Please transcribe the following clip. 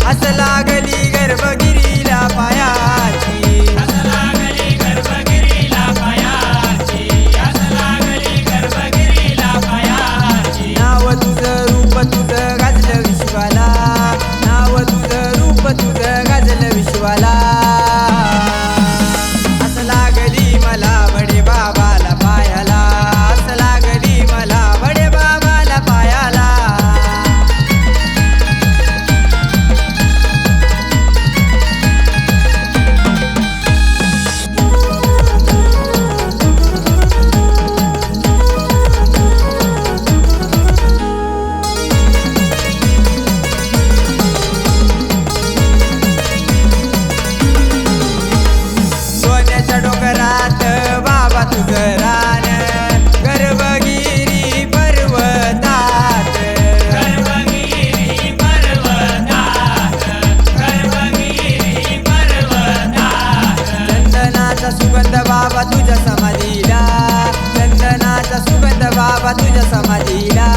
हस लागली गर्भगिरीला पायाची हस लागली गर्भगिरीला पायाची हस लागली गर्भगिरीला पायाची नाव तुझं रूप तुझं गाजलं विश्वाला नाव तुझं रूप तुझं गाजलं विश्वाला हस लागली मला बडे बाबाला पायाला हस लागली मला बडे बाबाला पायाला सोन्याच्या डोंगरात बाबा तुझं रान गर्भगिरी पर्वतात गर्भगिरी पर्वतात गर्भगिरी पर्वतात चंदनाचा सुगंध बाबा तुझ्या समाधीला चंदनाचा सुगंध बाबा तुझ्या समाधीला